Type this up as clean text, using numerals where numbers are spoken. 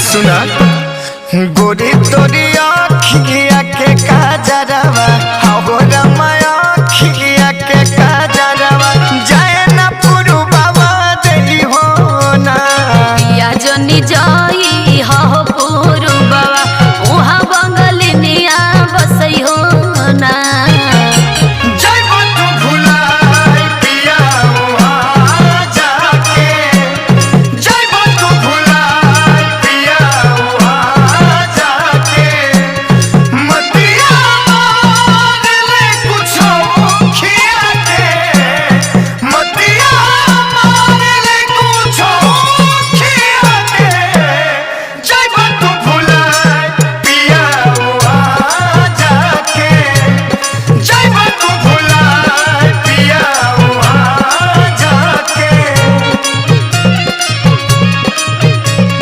सुना गोरी तोरी आँखिया के काजरवा हो रमाया आँखिया के काजरवा जाए ना पुरुबावा देली हो ना या जनी जाई हो पुरु